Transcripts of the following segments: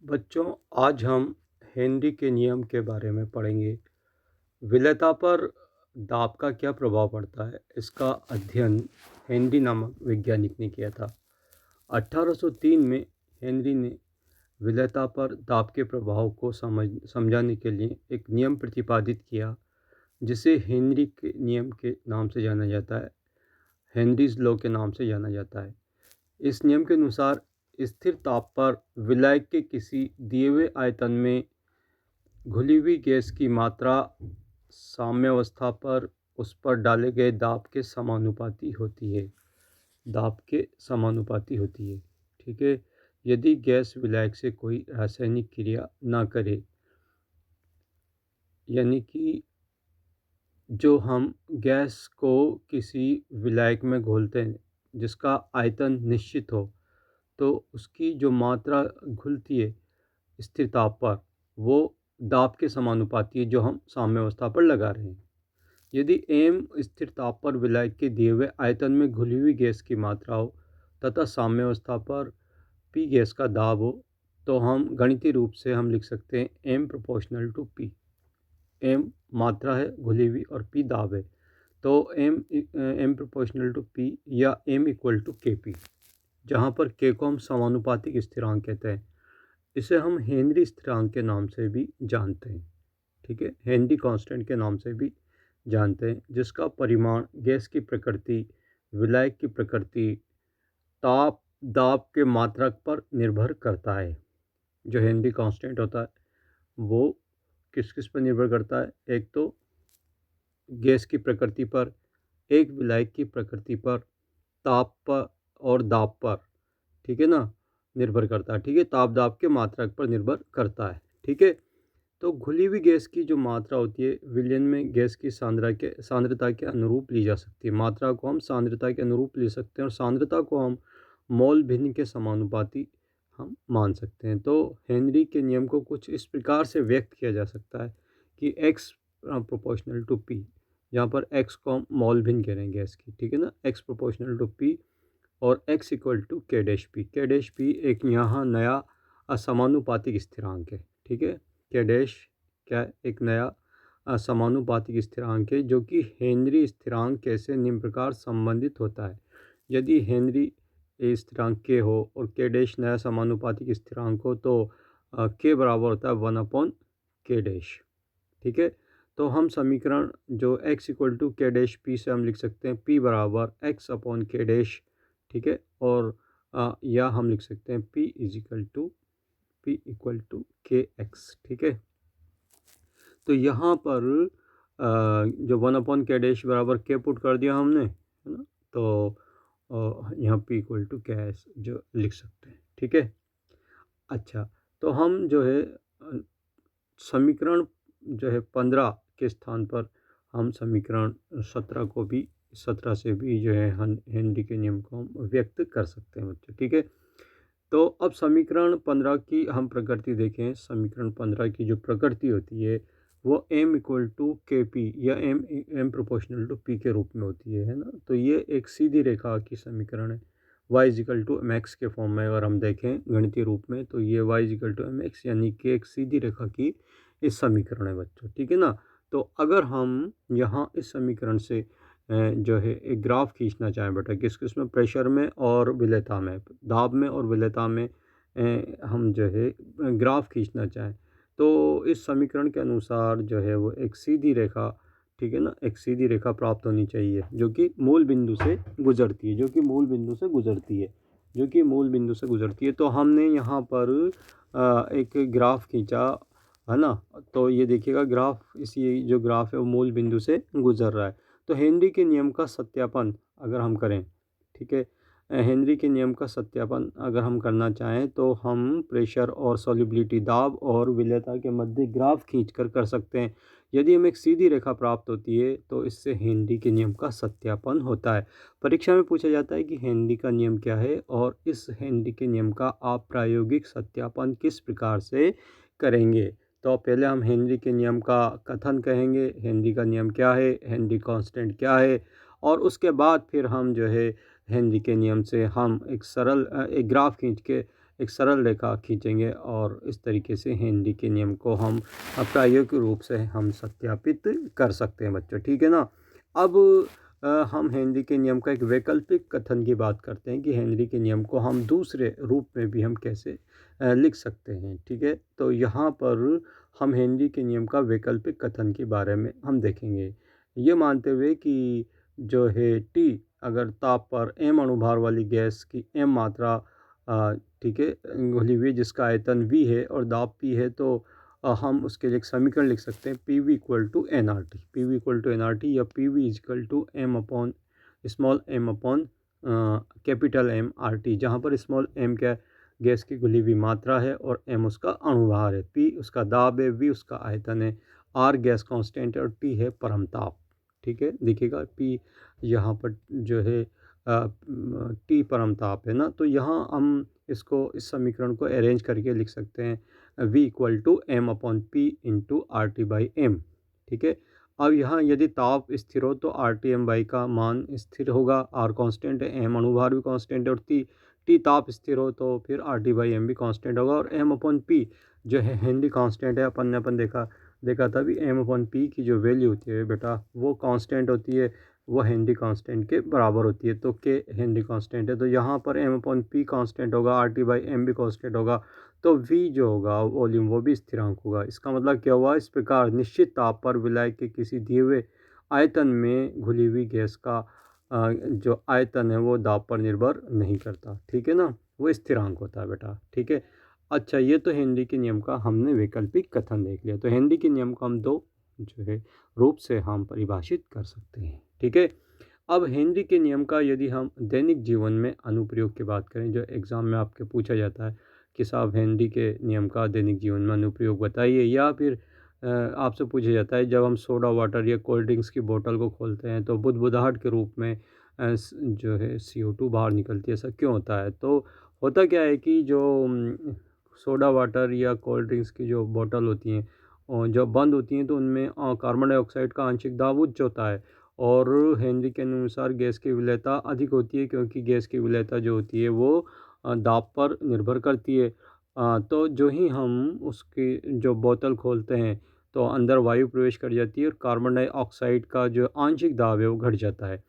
बच्चों, आज हम हेनरी के नियम के बारे में पढ़ेंगे। विलेयता पर दाब का क्या प्रभाव पड़ता है, इसका अध्ययन हेनरी नामक वैज्ञानिक ने किया था। 1803 में हेनरी ने विलेयता पर दाब के प्रभाव को समझाने के लिए एक नियम प्रतिपादित किया, जिसे हेनरी के नियम के नाम से जाना जाता है। हेनरीज लॉ के नाम से जाना जाता है। इस नियम के अनुसार स्थिर ताप पर विलायक के किसी दिए हुए आयतन में घुली हुई गैस की मात्रा साम्यावस्था पर उस पर डाले गए दाब के समानुपाती होती है। ठीक है। यदि गैस विलायक से कोई रासायनिक क्रिया ना करे, यानी कि जो हम गैस को किसी विलायक में घोलते हैं जिसका आयतन निश्चित हो, तो उसकी जो मात्रा घुलती है स्थिर ताप पर, वो दाब के समानुपाती है जो हम साम्यावस्था पर लगा रहे हैं। यदि एम स्थिर ताप पर विलायक के दिए हुए आयतन में घुली हुई गैस की मात्रा हो तथा साम्यावस्था पर पी गैस का दाब हो, तो हम गणितीय रूप से हम लिख सकते हैं M proportional to P. M मात्रा है घुली हुई और पी दाब है, तो एम प्रोपोर्शनल टू पी या M equal to K P, जहाँ पर के को हम समानुपातिक स्थिरांक कहते हैं। इसे हम हेनरी स्थिरांक के नाम से भी जानते हैं। ठीक है, हेनरी कांस्टेंट के नाम से भी जानते हैं, जिसका परिमाण गैस की प्रकृति, विलायक की प्रकृति, ताप, दाब के मात्रक पर निर्भर करता है। जो हेनरी कांस्टेंट होता है वो किस किस पर निर्भर करता है? एक तो गैस की प्रकृति पर, एक विलायक की प्रकृति पर, ताप पर और दाब पर, ठीक है ना, निर्भर करता है। ठीक है, ताप दाब के मात्रक पर निर्भर करता है। ठीक है, तो घुली हुई गैस की जो मात्रा होती है विलयन में गैस की सांद्रता के अनुरूप ली जा सकती है। मात्रा को हम सांद्रता के अनुरूप ले सकते हैं और सांद्रता को हम मोल भिन्न के समानुपाती हम मान सकते हैं। तो हेनरी के नियम को कुछ इस प्रकार से व्यक्त किया जा सकता है कि x प्रोपोर्शनल टू p, जहाँ पर x को हम मोल भिन्न कह रहे हैं गैस की, ठीक है ना, x प्रोपोर्शनल टू p और x इक्वल टू के डैश पी एक यहाँ नया असमानुपातिक स्थिरांक है। ठीक है, के डैश क्या है? एक नया असमानुपातिक स्थिरांक है, जो कि हेनरी स्थिरांक के से निम्न प्रकार संबंधित होता है। यदि हेनरी स्थिरांक के हो और के डैश नया समानुपातिक स्थिरांक हो, तो के बराबर होता है 1 के डैश। ठीक है, तो हम समीकरण जो x इक्वल टू के डैश पी से हम लिख सकते हैं p बराबर x अपॉन के डैश। ठीक है, और या हम लिख सकते हैं p इक्वल टू के एक्स। ठीक है, तो यहाँ पर जो 1 के डैश बराबर के पुट कर दिया हमने, है ना, तो यहाँ p इक्वल टू के एस जो लिख सकते हैं। ठीक है, अच्छा, तो हम जो है समीकरण जो है 15 के स्थान पर हम समीकरण 17 से भी जो है हेनरी के नियम को हम व्यक्त कर सकते हैं बच्चों। ठीक है, तो अब समीकरण 15 की हम प्रकृति देखें। समीकरण 15 की जो प्रकृति होती है वो m equal to K P या m प्रोपोर्शनल टू p के रूप में होती है ना। तो ये एक सीधी रेखा की समीकरण है। y equal to M X के फॉर्म में अगर हम देखें गणितीय रूप में, तो ये y equal to M X यानी कि एक सीधी रेखा की इस समीकरण है बच्चों। ठीक है ना, तो अगर हम यहाँ इस समीकरण से जो है एक ग्राफ खींचना चाहें बेटा, किसमें? प्रेशर में और विलेयता में, दाब में और विलेयता में हम जो है ग्राफ खींचना चाहें, तो इस समीकरण के अनुसार जो है वो एक सीधी रेखा, ठीक है ना, एक सीधी रेखा प्राप्त होनी चाहिए जो कि मूल बिंदु से गुजरती है, तो हमने यहाँ पर एक ग्राफ खींचा, है ना। तो ये देखिएगा ग्राफ, इसी जो ग्राफ है वो मूल बिंदु से गुजर रहा है। तो हेनरी के नियम का सत्यापन अगर हम करें, ठीक है, हेनरी के नियम का सत्यापन अगर हम करना चाहें, तो हम प्रेशर और सॉल्युबिलिटी, दाब और विलेयता के मध्य ग्राफ खींचकर कर सकते हैं। यदि हमें एक सीधी रेखा प्राप्त होती है तो इससे हेनरी के नियम का सत्यापन होता है। परीक्षा में पूछा जाता है कि हेनरी का नियम क्या है और इस हेनरी के नियम का आप प्रायोगिक सत्यापन किस प्रकार से करेंगे। तो पहले हम हेनरी के नियम का कथन कहेंगे, हेनरी का नियम क्या है, हेनरी कांस्टेंट क्या है, और उसके बाद फिर हम जो है हेनरी के नियम से हम एक सरल एक ग्राफ खींच के एक सरल रेखा खींचेंगे और इस तरीके से हेनरी के नियम को हम प्रायोगिक रूप से हम सत्यापित कर सकते हैं बच्चों, ठीक है ना। अब हम हेनरी के नियम का एक वैकल्पिक कथन की बात करते हैं कि हेनरी के नियम को हम दूसरे रूप में भी हम कैसे लिख सकते हैं, ठीक है। तो यहाँ पर हम हेनरी के नियम का वैकल्पिक कथन के बारे में हम देखेंगे, ये मानते हुए कि जो है टी अगर ताप पर एम अणुभार वाली गैस की एम मात्रा ठीक है घुली हुई जिसका आयतन वी है और दाब पी है, तो हम उसके लिए एक समीकरण लिख सकते हैं P V equal to N R T, P V equal to N R T या P V equal to M upon small M upon capital M R T, जहाँ पर स्मॉल एम क्या गैस की घुली हुई मात्रा है और एम उसका अणुभार है, पी उसका दाब है, वी उसका आयतन है, आर गैस कांस्टेंट है और टी है परमताप, ठीक है। देखिएगा पी यहाँ पर जो है टी परमताप है ना, तो यहाँ हम इसको इस समीकरण को अरेंज करके लिख सकते हैं v equal to M upon P into R T by M, ठीक है। अब यहाँ यदि ताप स्थिर हो तो आर टी एम बाई का मान स्थिर होगा, आर कांस्टेंट है, एम अणुभार भी कांस्टेंट है और टी ताप स्थिर हो तो फिर आर टी बाई एम भी कांस्टेंट होगा और एम अपॉन पी जो है हेनरी कांस्टेंट है, अपन देखा था भी एम अपॉन पी की जो वैल्यू होती है बेटा वो कांस्टेंट होती है, वो हेनरी कांस्टेंट के बराबर होती है, तो के हेनरी कांस्टेंट है, तो यहाँ पर एम अपॉन पी कांस्टेंट होगा, आर टी बाई एम भी कांस्टेंट होगा, तो वी जो होगा वॉल्यूम वो भी स्थिरांक होगा। इसका मतलब क्या हुआ, इस प्रकार निश्चित ताप पर विलायक के किसी दिए हुए आयतन में घुली हुई गैस का जो आयतन है वो दाब पर निर्भर नहीं करता, ठीक है ना, वो स्थिरांक होता है बेटा, ठीक है। अच्छा, ये तो हेनरी के नियम का हमने वैकल्पिक कथन देख लिया। तो हेनरी के नियम को हम दो जो है रूप से हम परिभाषित कर सकते हैं, ठीक है। अब हेनरी के नियम का यदि हम दैनिक जीवन में अनुप्रयोग की बात करें, जो एग्ज़ाम में आपके पूछा जाता है कि साहब हेनरी के नियम का दैनिक जीवन में अनुप्रयोग बताइए, या फिर आपसे पूछा जाता है जब हम सोडा वाटर या कोल्ड ड्रिंक्स की बोतल को खोलते हैं तो बुदबुदाहट के रूप में जो है CO2 बाहर निकलती है, ऐसा क्यों होता है। तो होता क्या है कि जो सोडा वाटर या कोल्ड ड्रिंक्स की जो बोतल होती हैं और जब बंद होती हैं तो उनमें कार्बन डाइऑक्साइड का आंशिक दाब उच्च होता है और हेनरी के अनुसार गैस की विलेयता अधिक होती है, क्योंकि गैस की विलेयता जो होती है वो दाब पर निर्भर करती है। तो जो ही हम उसकी जो बोतल खोलते हैं तो अंदर वायु प्रवेश कर जाती है और कार्बन डाइऑक्साइड का जो आंशिक दाब है वो घट जाता है।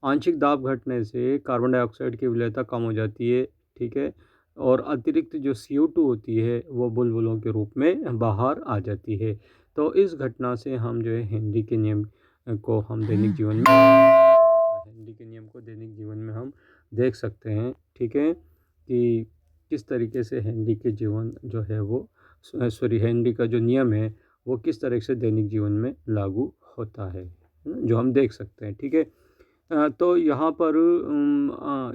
आंशिक दाब घटने से कार्बन डाइऑक्साइड की विलेयता कम हो जाती है, ठीक है, और अतिरिक्त जो CO2 होती है वो बुलबुलों के रूप में बाहर आ जाती है। तो इस घटना से हम जो है हेनरी के नियम को हम दैनिक जीवन में हेनरी के नियम को दैनिक जीवन में हम देख सकते हैं, ठीक है, कि किस तरीके से हेनरी के जीवन जो है वो हेनरी का जो नियम है वो किस तरह से दैनिक जीवन में लागू होता है ना, जो हम देख सकते हैं, ठीक है। तो यहाँ पर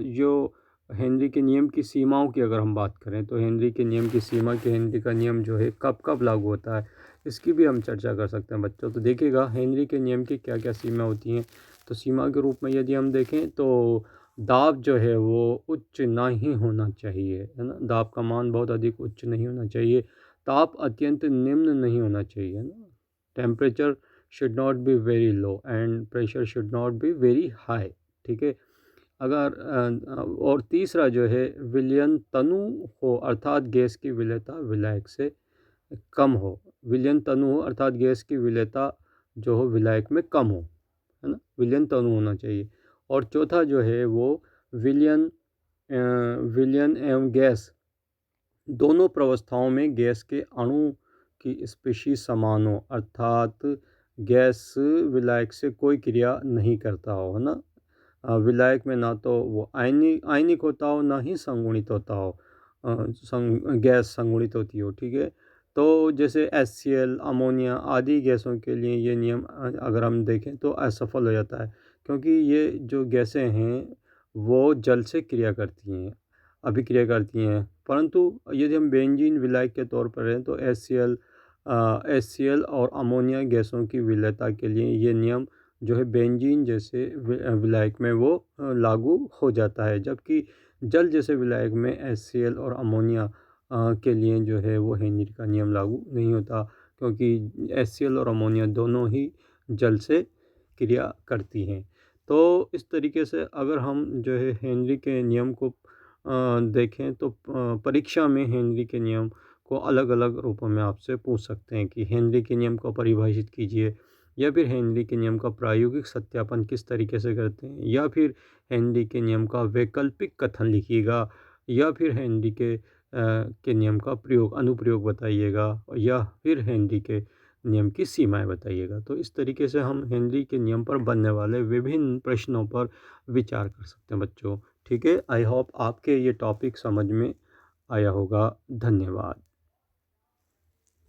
जो हेनरी के नियम की सीमाओं की अगर हम बात करें तो हेनरी के नियम की सीमा कि हेनरी का नियम जो है कब कब लागू होता है, इसकी भी हम चर्चा कर सकते हैं बच्चों। तो देखिएगा हेनरी के नियम की क्या क्या सीमा होती हैं। तो सीमा के रूप में यदि हम देखें तो दाब जो है वो उच्च ना ही होना चाहिए, है ना, दाब का मान बहुत अधिक उच्च नहीं होना चाहिए, ताप अत्यंत निम्न नहीं होना चाहिए, है ना, temperature should not be very low and pressure should not be very high, ठीक है। अगर और तीसरा जो है विलयन तनु हो, अर्थात गैस की विलेयता विलायक से कम हो, विलयन तनु हो अर्थात गैस की विलेयता जो हो विलायक में कम हो, है ना, विलयन तनु होना चाहिए। और चौथा जो है वो विलयन विलयन एवं गैस दोनों प्रावस्थाओं में गैस के अणु की स्पीशीज समान हो, अर्थात गैस विलायक से कोई क्रिया नहीं करता हो, है ना, विलायक में ना तो वो आयनिक होता हो ना ही संगुणित होता हो, गैस संगुणित होती हो, ठीक है। तो जैसे HCl अमोनिया आदि गैसों के लिए ये नियम अगर हम देखें तो असफल हो जाता है, क्योंकि ये जो गैसें हैं वो जल से क्रिया करती हैं, अभिक्रिया करती हैं, परंतु यदि हम बेंजीन विलायक के तौर पर रहें तो HCl और अमोनिया गैसों की विलेयता के लिए ये नियम जो है बेंजीन जैसे विलायक में वो लागू हो जाता है, जबकि जल जैसे विलायक में HCl और अमोनिया के लिए जो है वो हेनरी का नियम लागू नहीं होता, क्योंकि HCl और अमोनिया दोनों ही जल से क्रिया करती हैं। तो इस तरीके से अगर हम जो है हेनरी के नियम को देखें तो परीक्षा में हेनरी के नियम को अलग-अलग रूपों में आपसे पूछ सकते हैं कि हेनरी के नियम को परिभाषित कीजिए, या फिर हेनरी के नियम का प्रायोगिक सत्यापन किस तरीके से करते हैं, या फिर हेनरी के नियम का वैकल्पिक कथन लिखिएगा, या फिर हेनरी के नियम का अनुप्रयोग बताइएगा, या फिर हेनरी के नियम की सीमाएँ बताइएगा। तो इस तरीके से हम हेनरी के नियम पर बनने वाले विभिन्न प्रश्नों पर विचार कर सकते हैं बच्चों। ठीक है? आई होप आपके ये टॉपिक समझ में आया होगा। धन्यवाद।